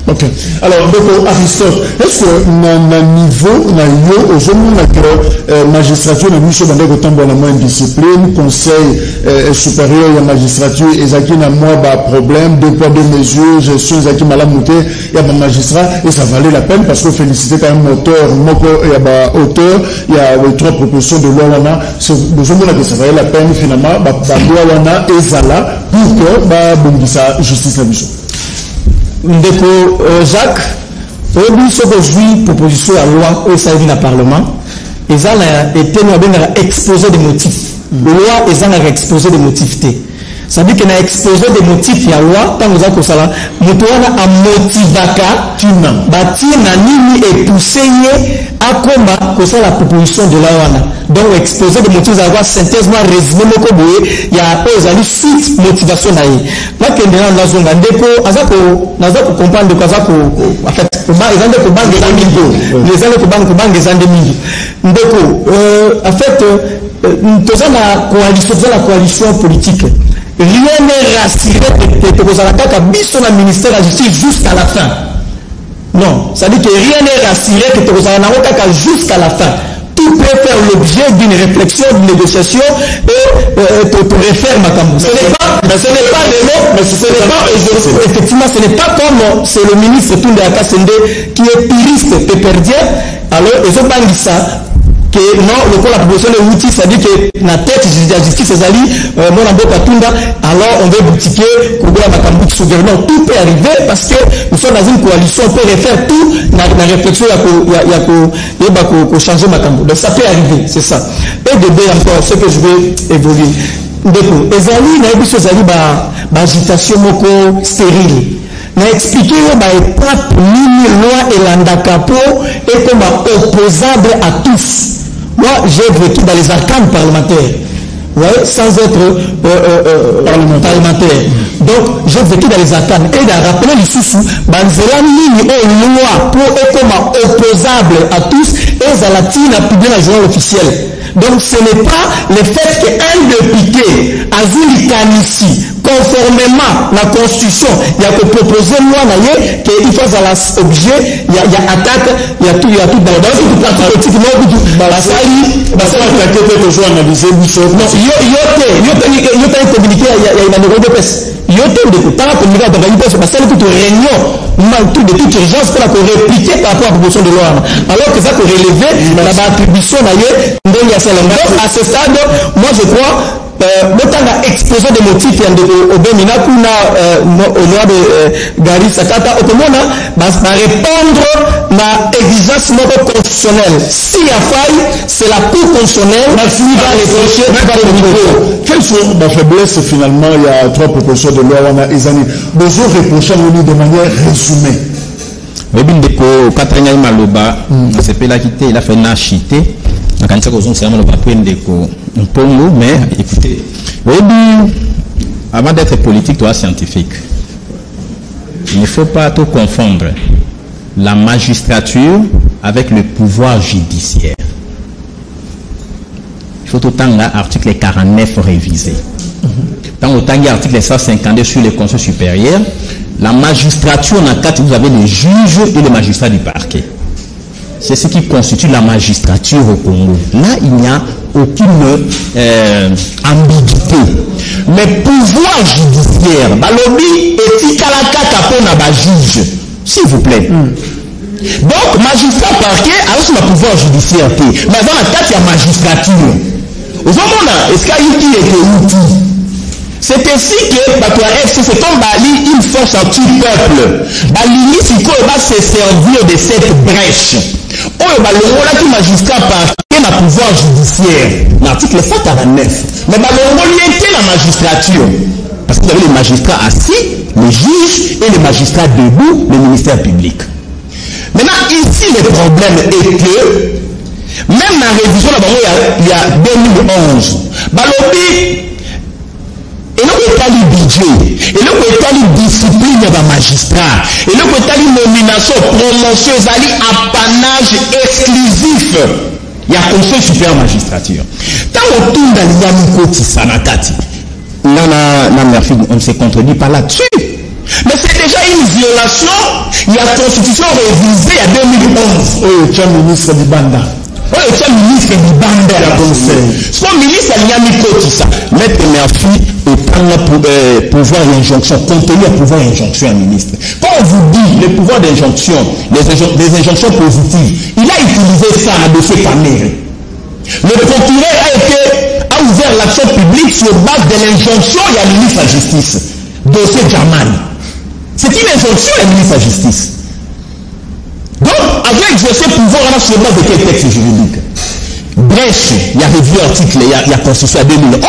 Ok. Alors, donc, Aristote, est-ce que dans le niveau, la magistrature, nous sommes autant de la discipline, conseil supérieur de la magistrature, et qui n'a moins problème, deux poids, deux mesures, gestion, qui m'a mouté, il y a un magistrat, et ça valait la peine parce que féliciter quand même auteur, il y a auteur, il y a trois propositions de loi, nous sommes que ça valait la peine finalement, la loi, et Zala, pour que, ça, justice la mission. Ndeko Jacques, aujourd'hui, ce que je proposition à loi au sein du Parlement, ils ont été exposé des motifs. La loi, ils ont exposé des motifs. Ça veut dire qu'on a exposé des motifs à la loi, tant que nous avons a motivaka, bâti nani et poussé à combat que ça la proposition de la loi. Donc, exposer des motifs à la loi, synthèsement résumé, il y a aux suite motivation d'ailleurs. Là, que nous avons un comprendre de quoi ça, en fait, ils ont des combats des amis, les gens des amis. En fait, nous avons la coalition politique. Rien n'est rassuré que le ministère de la Justice jusqu'à la fin. Non, ça veut dire que rien n'est rassuré que jusqu'à la fin. Tout peut faire l'objet d'une réflexion, d'une négociation et pour refaire ma campagne. Effectivement, ce n'est pas comme c'est le ministre Toundé Akasende qui est puriste, péperdien. Alors, ils ont pas dit ça. Que non, le coup la proposition de l'outil, c'est-à-dire que la tête de la justice, c'est mon amboka Tunda, alors on veut boutiquer, Kougoula Makambouk souverain. Tout peut arriver parce que nous sommes dans une coalition, on peut refaire tout, la réflexion, il y a changer Makambouk. Donc ça peut arriver, c'est ça. Et de B encore, ce que je vais évoluer. Donc, Ezali, n'a pas agitation stérile. N'a expliqué l'étape loi et l'andakapo et comme opposable à tous. Moi, j'ai vécu dans les arcanes parlementaires, ouais, sans être parlementaire. Donc, j'ai vécu dans les arcanes. Et de rappeler les sous-sous, banzela ligne et loi pour et comme opposable à tous, et à la tine à publier la journal officiel. Donc, ce n'est pas le fait qu'un député a vu ici, conformément à la Constitution, il y a que proposer une loi qu'il faut à l'objet, il y a attaque, il y a tout dans le parti politique, il y a communiqué, il y a une année de presse. Il y a une communiqué dans la presse, parce que c'est une réunion de toute urgence pour la répliquer par rapport à la proposition de loi. Alors que ça peut relever l'attribution d'ailleurs, à ce stade, moi je crois, autant exposé des motifs au Bénina, au noir de Gary Sakata, au Komona, va répondre à l'exigence constitutionnelle. S'il y a faille, c'est la Cour constitutionnelle qui va reprocher. Quelles sont les faiblesses finalement? Il y a trois propositions de loi, on a des années. Besoin de reprocher de manière résumée. Oui, Katrina Maloba, c'est là qui il a fait nachité. Quand ça cause c'est le papier de Pongo, mais écoutez, avant d'être politique, toi scientifique, il ne faut pas tout confondre la magistrature avec le pouvoir judiciaire. Il faut autant l'article 49 révisé. Dans autant l'article 152 sur les conseils supérieurs, la magistrature, en 4, vous avez les juges et les magistrats du parquet. C'est ce qui constitue la magistrature au Congo. Là, il n'y a aucune ambiguïté. Mais pouvoir judiciaire, balobi et tikalaka kapona ba juge, s'il vous plaît. Donc, magistrat parquet, alors c'est le pouvoir judiciaire. Mais dans la tête, il y a magistrature. Au moment est-ce qu'il y a eu outil? C'est ainsi que c'est comme Bali, une force anti-peuple. Bali, il va se servir de cette brèche. Le magistrat parquet n'a pouvoir judiciaire. L'article 149. Mais il était la magistrature. Parce qu'il y avait les magistrats assis, les juges et les magistrats debout, le ministère public. Maintenant, ici, le problème est que, même la révision, il y a 2011, Balobi, et là, il y a le budget, et là, il y a la discipline des magistrats, et là, il y a la nomination, promotion, il y a apanage exclusif. Il y a conseil supérieur magistrature. Tant on tourne dans l'Yamikoti Sanakati, on ne se contredit pas là-dessus. Mais c'est déjà une violation. Il y a la constitution révisée en 2011. Oui, tu es ministre du Banda. Oui, tu es ministre du Banda. Son ministre a mis côté ça. Maître Murphy est pouvoir d'injonction, contenu à pouvoir d'injonction à ministre. Quand on vous dit le pouvoir d'injonction, les injonctions positives, il a utilisé ça à dossier Caméré. Le procureur a ouvert l'action publique sur base de l'injonction et à la ministre de la Justice. Dossier Germany. C'est une injonction à la ministre de la Justice. Donc, avec exercer pouvoir, on a sur base de quel texte juridique? Bref, il y a revu l'article, il y a constitué en 2011,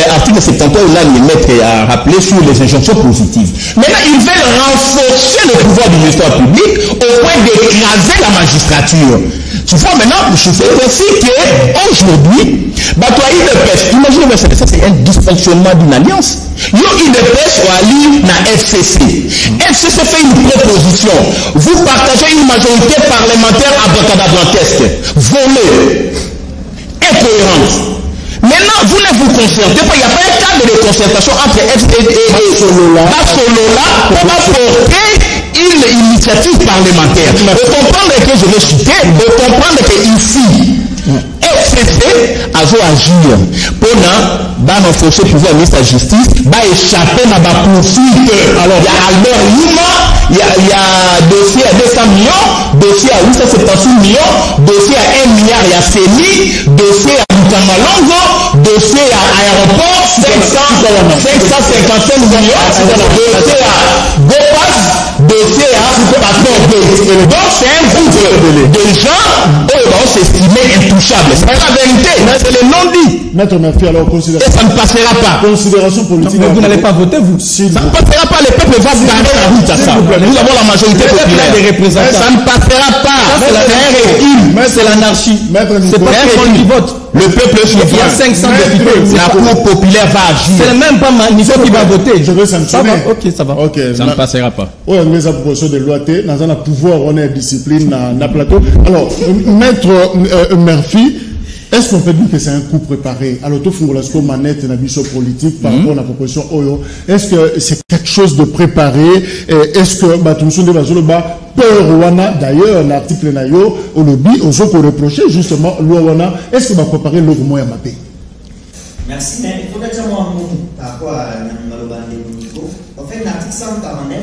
l'article 71, là, le maître a rappelé sur les injonctions positives. Maintenant, ils veulent renforcer le pouvoir du ministère public au point d'écraser la magistrature. Tu vois maintenant, c'est ainsi qu'aujourd'hui, imaginez ça, c'est un dysfonctionnement d'une alliance. Il ou Ali na FCC. FCC fait une proposition. Vous partagez une majorité parlementaire abracadabrantesque, volée, incohérente. Maintenant, vous ne vous concertez pas. Il n'y a pas un cadre de concertation entre FCC et Solola pour apporter une initiative parlementaire. Vous comprenez que je vais citer, vous comprenez que ici, FCC a dû agir pour renforcer le pouvoir du ministre de la Justice, échapper à la poursuite. Alors, il y a Albert Lima, il y a dossier à 200 millions, dossier à 876 millions, dossier à 1 milliard, il y a CENI, dossier à Bukamalongo, dossier à aéroport, 555 millions, dossier à Gopas, dossier à Patron. Donc, c'est un groupe de gens qui vont s'estimer intouchables. C'est pas la vérité, mais c'est le non-dit. Maître Murphy, alors considération. Et ça ne passera pas. Considération politique. Mais vous n'allez pas voter, vous. Ça ne passera pas. Le peuple va se garder la route à ça. Nous avons la majorité populaire. Des représentants. Ça ne passera pas. C'est un recul. C'est l'anarchie. C'est pas tout qui vote. Le peuple est Il y a 500 députés. La Cour populaire va agir. C'est même pas Maniso qui va voter. Je vais sanctionner. Ça va. Ok, ça va. Ok. Ça ne passera pas. Oui, mais la proposition de loi, dans un pouvoir, on est discipline, dans plateau. Alors, Maître Murphy, est-ce qu'on peut dire que c'est un coup préparé? Alors, tout le monde manette dans la politique par rapport à la proposition Oyo. Est-ce que c'est quelque chose de préparé? Est-ce que, peur d'ailleurs, l'article Nayo, au lobby, aux autres reprocher justement, l'Ouana, est-ce que va préparer le moyen à Mapé? Merci, mais il faut que tu aies un mot par rapport à Nico. En fait, l'article 149,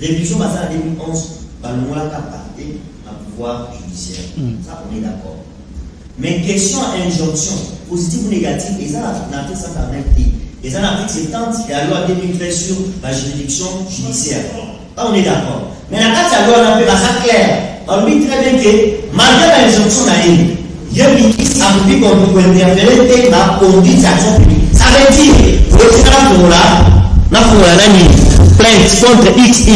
révision basée en 2011, par le moyen à parler à pouvoir judiciaire. Ça, on est d'accord. Mais question à injonction, positive ou négative, et ça, l'article 149, et ça, l'article 70, et la loi 2013 sur la juridiction judiciaire. Là, on est d'accord. Mais la carte, la loi, on a fait ça clair. On dit très bien que, malgré l'injonction, il y a un ministre a voulu qu'on peut interférer dans la conduite d'action publique. Ça veut dire, vous êtes là, plainte contre X, Y,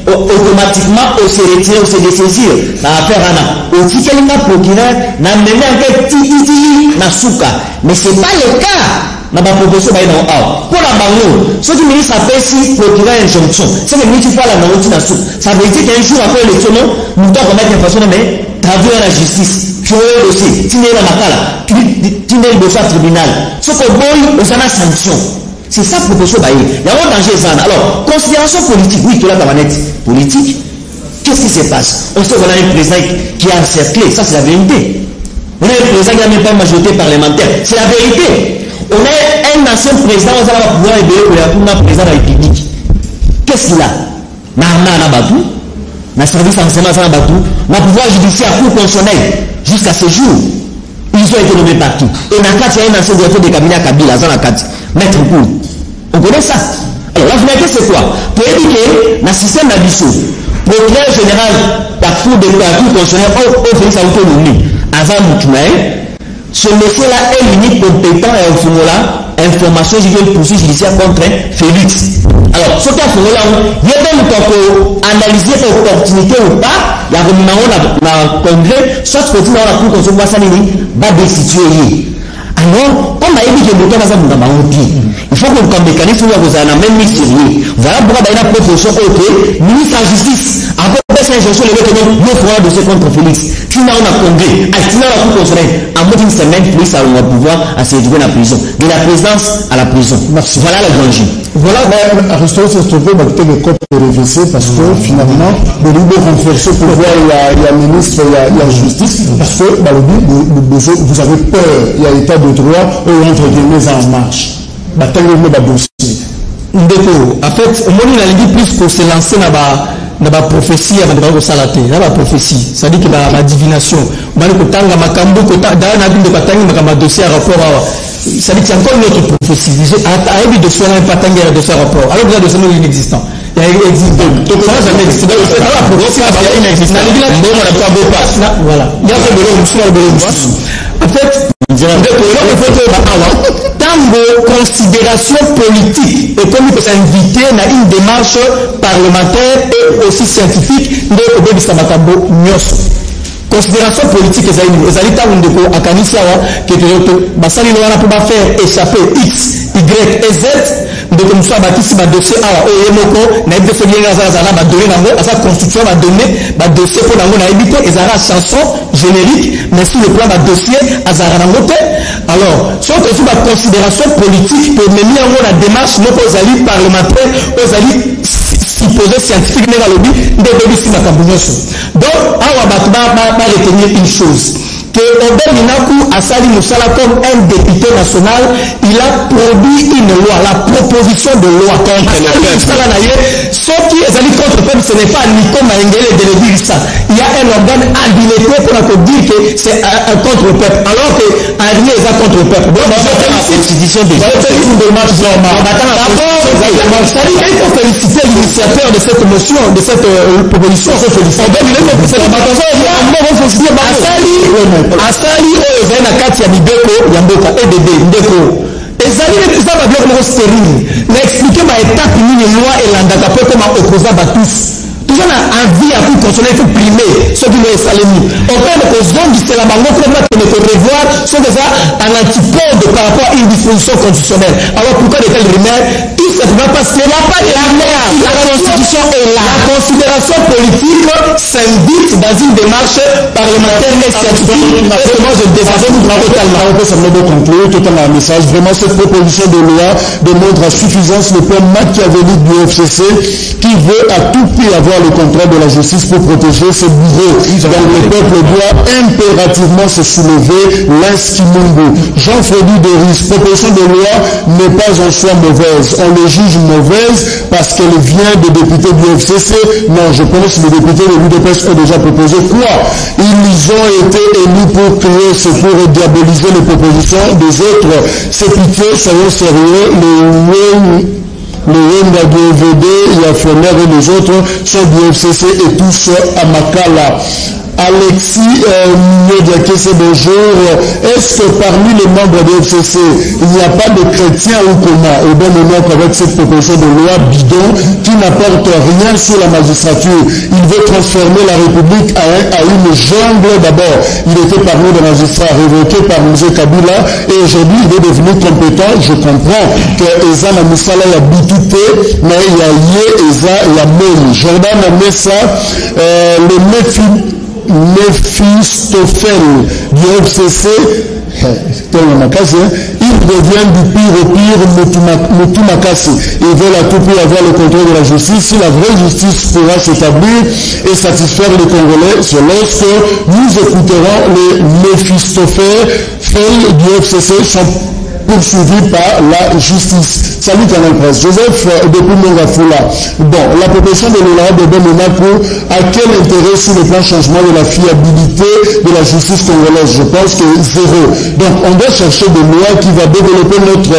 automatiquement, on se retire, on se dessaisir. Dans l'affaire Anna, au ticket de procureur, n'a même un petit na souka. Mais ce n'est pas le cas. na ba proposition ba ina a pour la bango ce qui ministre appelle si procureur injonction c'est que ministre parle na outil na sou ça veut dire qu'un jour après l'élection nous doit commettre une façon mais t'as vu la justice tu as le dossier tu n'es la makala tu n'es le dossier tribunal ce que boy aux sanction c'est ça proposition ba il y a un danger ça alors considération politique oui tu la cabanette politique qu'est-ce qui se passe on sait qu'on a un président qui a encerclé ça c'est la vérité. On a un président qui n'a même pas majorité parlementaire. C'est la vérité. On a un ancien président, on va pouvoir aider pour un président de la République. Qu'est-ce qu'il a? Na batou, na service renseignement na batou, na pouvoir judiciaire pour constitutionnel jusqu'à ce jour. Ils ont été nommés partout. Et na il y a un ancien directeur de cabinet à Kabila, Maître Koul. On connaît ça. Alors la finalité c'est quoi? Pour éduquer le système d'abissou, procureur général la cour de la cour constitutionnelle au Félix autonomie. Avant Moutoumaï, ce monsieur-là est l'unique compétent et au information poursuite judiciaire contre Félix. Alors, ce cas-là, il y a donc pour analyser l'opportunité ou pas, il y a un congrès, soit que tu as la cour constitutionnelle, ça va destituer. Alors, comme il dit que le temps il faut que le mécanisme soit même mis sérieux. Voilà pourquoi il y a une proposition au ministre de la Justice. Après, c'est une injonction, le pouvoir de ce contre Félix. Tu n'as pas congrès, tu n'as pas congrès. En mode une semaine, Félix a le pouvoir à s'éduquer dans la prison. De la présidence à la prison. Merci. Voilà le grand jeu. Voilà, Aristote s'est trouvé dans le code de RVC parce que finalement, le niveau renforcé pour voir, il y a ministre, il y a justice, parce que vous avez peur, il y a état de droit, et entre guillemets en marche. En fait, au moment où il a dit plus pour se lancer dans la prophétie, dans la prophétie, c'est-à-dire que la divination, dossier à rapport à. C'est-à-dire que c'est encore une autre prophétie. À un de soin, un patangue de ce rapport. Alors, vous avez de inexistant. Il existe donc ça n'a jamais existé. La prophétie est inexistante. Voilà. Il y a en fait, tant de considération politique et comme il s'est invité à une démarche parlementaire et aussi scientifique de Obébistamakabo Nyos. Considération politique, les alita ondeko akanisiawa que basali no wana pour faire échapper X, Y et Z de comme ça bâtisse ba dossier awa oyemoko na ebe so bien za ba donner nango asa constitution ba donner ba dossier pour nango na éviter ezara chanson générique mais sur le plan ba dossier azara nango te. Alors soit que ba considération politique pour mener nango la démarche noko zali parlementaire ozali supposé scientifique mais dans le but de bénéficier ma campagne. Donc awa ba retenir une chose que Obed Minakou a sali Moussala comme un député national, il a produit une loi, la proposition de loi contre le peuple. Ce qui est contre le peuple, ce n'est pas Nico Maengele de le dire ça. Il y a un organe habilité pour dire que c'est contre le peuple, alors que rien n'est contre le peuple. Donc, la constitution de démarche normale. Il faut féliciter l'initiateur de cette motion, de cette proposition. Asali oyo na kati ya mibeko ya mboka EDB ndeko ezali eza ba bloc mo stérile na expliquer ma étape nini loi elandaka pe comme opposant ba tous toujours na envie à tout constitutionnel faut primer ce qui est salemi on peut que zongi c'est la bango pour que revoir ce que ça en antipode par rapport à une disposition constitutionnelle. Alors pourquoi de telles rumeurs? Tout simplement parce que la constitution est là. La considération politique s'invite dans une démarche parlementaire et scientifique. Moi je désavoue totalement. On peut simplement conclure tout un message. Vraiment cette proposition de loi démontre à suffisance le plan machiavélique du FCC qui veut à tout prix avoir le contrôle de la justice pour protéger ses bureaux. Donc le peuple doit impérativement se soulever l'inskimungu. Jean-Frédéric Deris, proposition de loi n'est pas en soi mauvaise. On le juge mauvaise parce qu'elle vient des députés du FCC. Non, je pense que les députés de l'UDPS ont déjà proposé quoi? Ils ont été élus pour créer ce pour diaboliser les propositions des autres. C'est pitié, soyons sérieux. Le Wenga du EVD, Yafoner et les autres sont du FCC et tous à Makala. Alexis Diakese, bonjour. Est-ce que parmi les membres de FCC, il n'y a pas de chrétiens ou comment, au bon moment qu'avec cette proposition de loi bidon qui n'apporte rien sur la magistrature? Il veut transformer la République à une jungle. D'abord, il était parmi les magistrats révoqués par M. Kabila et aujourd'hui il est devenu compétent. Je comprends que Eza Namusala y a bituté, mais il y a Yé, Eza et Amel. Jordan Amessa, le Méphistophèle du FCC, il devient du pire au pire Moutumakasi. Ils veulent à tout prix avoir le contrôle de la justice. Si la vraie justice pourra s'établir et satisfaire les Congolais, c'est lorsque nous écouterons les Méphistophèles du FCC sont poursuivis par la justice. Salut Canal Presse. Joseph depuis Mongafula. Bon, la proposition de l'honorable de Monaco a quel intérêt sur le plan changement de la fiabilité de la justice congolaise? Je pense que zéro. Donc on doit chercher des lois qui vont développer notre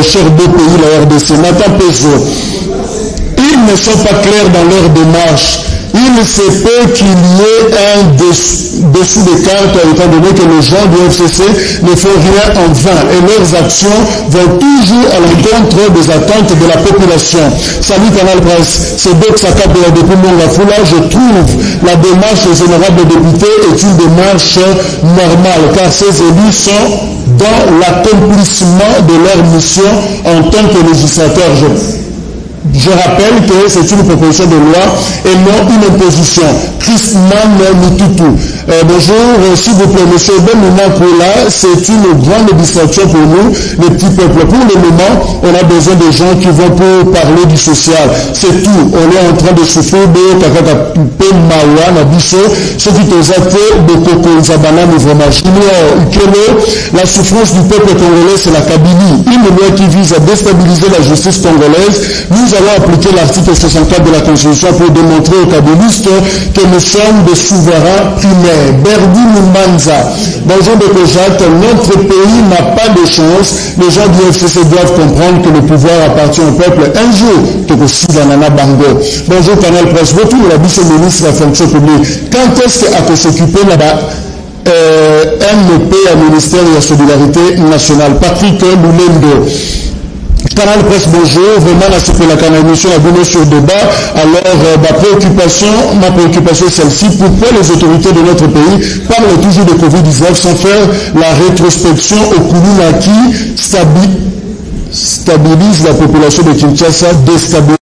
cher beau pays, la RDC. Nathan Pezo. Ils ne sont pas clairs dans leur démarche. Il se peut qu'il y ait un dessous des cartes, étant donné que les gens du FCC ne font rien en vain et leurs actions vont toujours à l'encontre des attentes de la population. Salut Canal Presse, c'est Doc Saka de la depuis Mongafula. Je trouve la démarche des honorables députés est une démarche normale car ces élus sont dans l'accomplissement de leur mission en tant que législateurs. Je rappelle que c'est une proposition de loi et non une imposition. Christman Mitutu. Bonjour, s'il vous plaît, monsieur Ben Monakoula, c'est une grande distraction pour nous, les petits peuples. Pour le moment, on a besoin de gens qui vont pour parler du social. C'est tout. On est en train de souffrir de Kakakape Mawa, Nabiso, ce qui te zate de Koko Zabana, mais vraiment. La souffrance du peuple congolais, c'est la Kabylie. Une loi qui vise à déstabiliser la justice congolaise. Nous allons appliquer l'article 64 de la Constitution pour démontrer aux kabylistes que nous sommes des souverains primaires. Berdi Moumanza. Bonjour de Jacques, notre pays n'a pas de chance. Les gens du FCC doivent comprendre que le pouvoir appartient au peuple. Un jour, Nana Bango. Bonjour Canal Presse. Retour la vice-ministre de la fonction publique. Quand est-ce qu'à s'occuper là-bas MP à ministère de la Solidarité nationale? Patrick Lumendo. Canal Presse, bonjour. Vraiment, là, c'est pour la émission à donner sur débat. Alors, ma préoccupation est celle-ci. Pourquoi les autorités de notre pays parlent toujours de Covid-19 sans faire la rétrospection au Koulouna qui stabilise la population de Kinshasa, déstabilise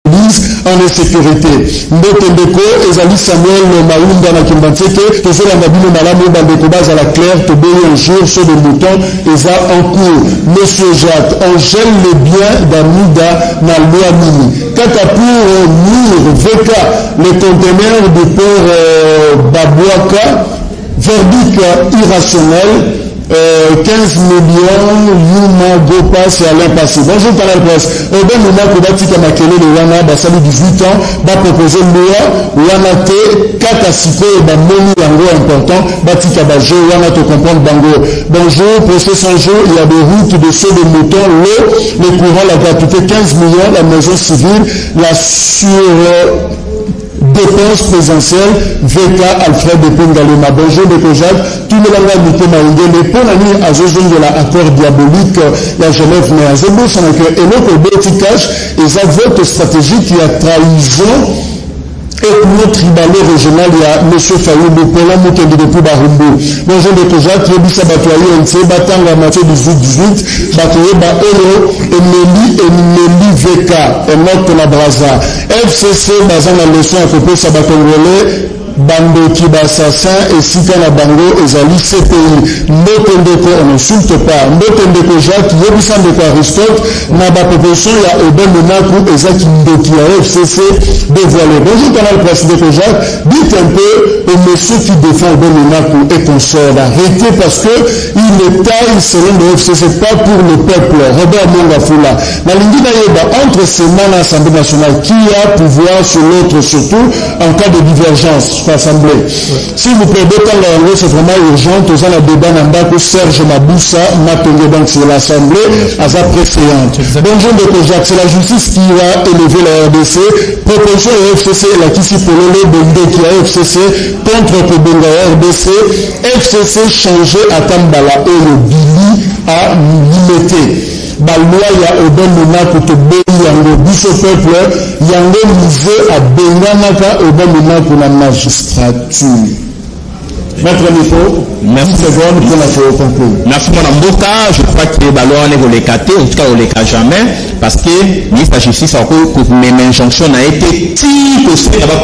en insécurité. Mbotendeko, Ezali Samuel Maounda na Kimbanseke, toujours la Nabino Malamu Bandeko Baz à la claire, Tobé un jour, ceux de moutons, Eza en cours. Monsieur Jacques, on gèle les biens d'Amida Nalouamini. Quant à pour Mur, VK, les conteneurs du port Babouaka, verdict irrationnel. 15 millions, Yuma Gopa, c'est Alain Passé. Bonjour Canal Presse. Au bon moment que Batika Makele, le Wana, Bassali 18 ans, va proposer une loi, Wana Te, Katasiko, Bamoni, Bango important, Batika Bajo, Wana Te comprendre Bango. Bonjour, procès sans jour, il y a des routes de ceux de moutons, l'eau, les courants, la gratuité, 15 millions, la maison civile, la dépenses présentielles, VK Alfred de Pengalema. Bonjour de Kojak, tout le monde a mis les ponani à Zozon de l'accord diabolique, la Genève, mais à Zébo, sans que, et l'autre Bétikash, et ça vote stratégique qui a trahison. Et notre tribunal régional, il y a M. Fayoubou, Pélan Moukendi depuis Barumbu. Bonjour de Kojak, Yébissa Batoye, NC, Batanga, Mathieu 18-18, Batoye, Baolo, Emeli VK, et notre Nabraza. FCC, Bazan la leçon à Kopé Sabatongolais, Bando Kibasassin et Sikana Bango et Zali CPI. Mbotendeko, on n'insulte pas. Mbotendeko Jacques, Yébissa Ndeko Aristote, Naba Proposition, il y a Oben Monaco et Zaki Ndoki à FCC dévoilé. Bonjour Canal Presse de Jacques, dites un peu aux messieurs qui défendent Oben Monaco et consorts d'arrêter parce que il taille selon le FCC, pas pour le peuple. Robert Mongafula. Nalingina Yeba, entre ces mains l'Assemblée nationale, qui a pouvoir sur l'autre, surtout en cas de divergence. pas assemblée. S'il vous plaît, c'est vraiment urgent. Tous en a débat dans Serge Maboussa, Mapenge, donc c'est l'Assemblée, à sa préséante. Bonjour, Dr. Jacques, c'est la justice qui va élever la RDC. Proposition au FCC, la Kissi Pololo, Bende qui a FCC, contre Kobenga RDC, FCC changé à Tambala et le Bili à limité. Balwa ya Oben Monako to Beli yango biso peuple yango misé à Benganaka Oben Monako la magistrature. Maître Nico, merci secondes pour la conclure. Merci mon amboka, je crois que Balwa n'est pas le cas, en tout cas on ne le cas jamais, parce que le ministre de la Justice a encore une injonction a été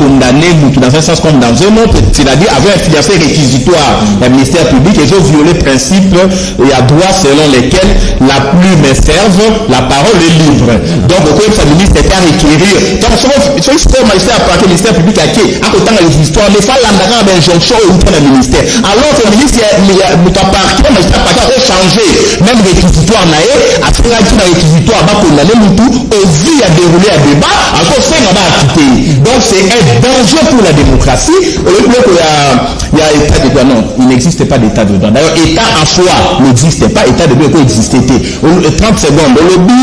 condamné dans un sens comme dans un autre, c'est-à-dire avec un fiancé réquisitoire du ministère public, ils ont violé le principe et à droit selon lesquels la plume serve, la parole est libre. Donc au cas où le ministre était à requérir, donc ce magistrat a le ministère public à qui à côté de l'histoire, les femmes l'ont une injonction au ministère. Alors que le ministre a changé même réquisitoire a fait un réquisitoire à condamner tout au vu à dérouler un débat encore fait quitter. Donc c'est un danger pour la démocratie. Il y a état de droit, non, il n'existe pas d'état de droit. D'ailleurs, état en soi n'existe pas, état de droit existait. 30 secondes, le lobby,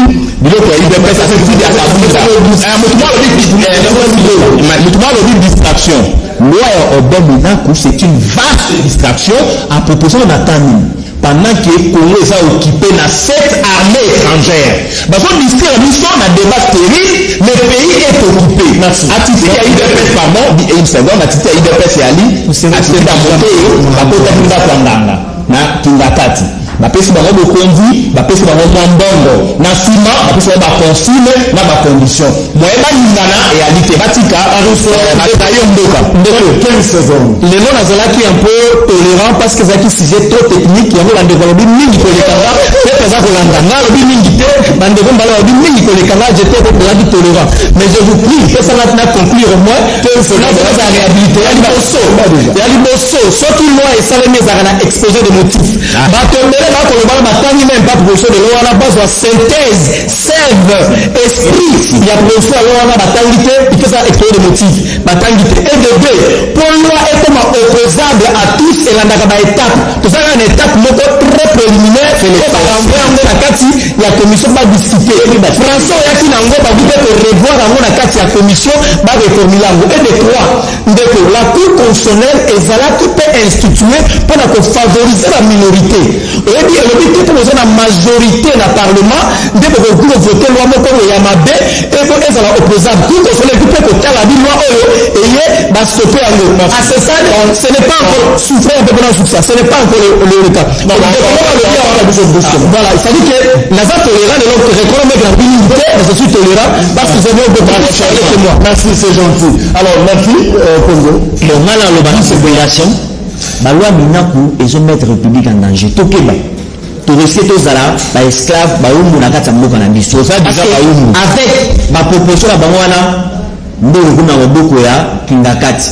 distraction. Loi au c'est une vaste distraction à proposition d'Atani. Pendant que les Congolais ont occupé dans 7 armées étrangères. Parce qu'on dit que nous sommes dans un débat stérile, le pays est occupé. Attitude à IDPS, pardon, une seconde, attitude à IDPS et Ali, attitude à monter, à côté de la Tungakati. Bapesi bango bokonzi, bapesi bango mwambongo na sima, bapesi bango baconsigne na bacondition. Moyeba ningana et alite batika batayo mboka. 15 secondes. Les noms nazalaki un peu tolérant parce que zaki sujet trop technique yango bande ko lobi mingi ko lekanga, peut-être za ko landanga lobi mingi te, bande ko mbala lobi mingi ko lekanga, j'étais ko lobi tolérant. Mais je vous prie, que ça va conclure au moins que cela va réhabiliter ya liboso. Ya liboso, surtout loi et ça les mes arana exposé de motifs. Là, pour le bal, même pas pour de l'eau à la base, la synthèse, sève, esprit, il y a pour le l'eau à la bataillité, il fait ça exposer des motifs. Bataillité. Et de deux, pour loi est comme opposable à tous et la étape. Tout ça, une étape très préliminaire, c'est les la Kati, il y a commission pas discuter. François, il y a qui n'a pas voulu revoir avant la Kati, la commission, va reformuler. Et de trois, la Cour constitutionnelle est là qui peut instituer pour favoriser la minorité. Et puis, le but est la majorité dans le Parlement, dès que vous votez loi comme Yamabe, et que c'est opposable. Tout ce qui est que la loi et va stopper à l'eau. À ce stade, ce n'est pas encore souffrir un peu sur ça. Ce n'est pas encore le cas. Voilà, il s'agit que la zone tolérante est l'autre récolte la unité, mais je suis tolérant parce que c'est beaucoup de changer que moi. Merci, c'est gentil. Alors, merci, Congo. Bon, mal à l'obéissance de population. La loi Minaku et son maître république en danger. Tokeba. Tout rester tous là, les esclaves, baoumu na kata mboka na biso. Avec ma proposition à Bangwana, nous na maboko ya Kingakati.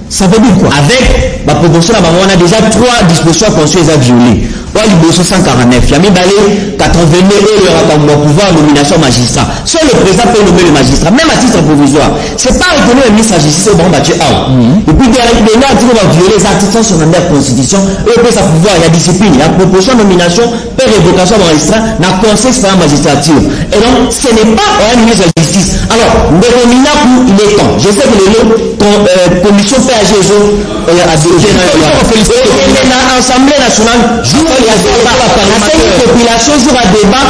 Ça veut dire quoi? Avec ma proposition à Bangwana, déjà 3 dispositions constitutionnelles à violer. Quoi, l'Iboso 149, il y a mis balé 89 et il y aura comme pouvoir nomination magistrat. Seul le président peut nommer le magistrat, même à titre provisoire. C'est pas reconnu le ministre de la Justice au bon bâti. Et puis, derrière, il va violer les articles sur la constitution, et puis ça pouvoir, il y a discipline, il y a proposition de nomination, per révocation de magistrat, dans le conseil supérieur magistrature. Et donc, ce n'est pas un ministre de la Justice. Alors, le nominateur, il est temps. Je sais que le commission PAGESO a décidé l'Assemblée nationale, il y a la population sur un débat.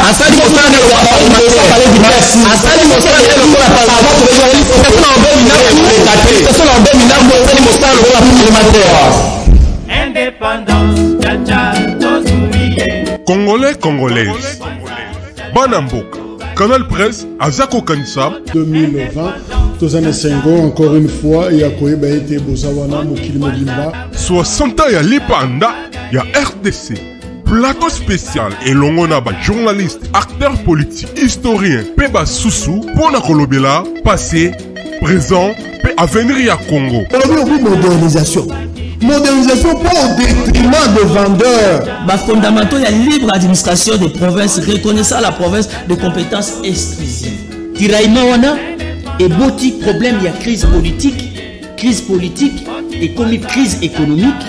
Congolais, Congolaises. Banamboka. Canal Presse, Azako Kanisa. 2020, Tozane Sengo, encore une fois, et à Koeba été Bozawana, Mokili Mobimba. 60 ans, il y a Lipanda, il y a RDC. Plateau spécial et longona ba journaliste, acteur politique, historien, Peba Soussou, Pona Kolobela, passé, présent, pe avenir ya Congo. Modernisation. Modernisation pas au détriment des vendeurs. Bas fondamentaux, il y a libre administration des provinces, reconnaissant la province de compétences exclusives. Kiraïma wana et boti problème, il y a crise politique et comme crise économique,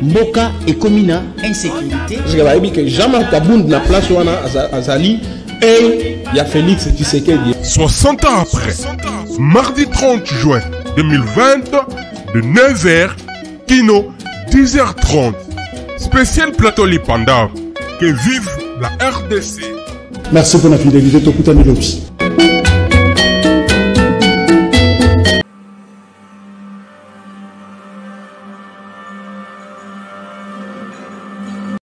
Mboka et comme insécurité. Parce que que jamais Kabound na place wana azali et il y a Félix Tshisekedi. 60 ans après, mardi 30 juin 2020, de 9h, Kino, 10h30. Spécial plateau Lipanda. Que vive la RDC. Merci pour la fidélité. Tokuta Milobi.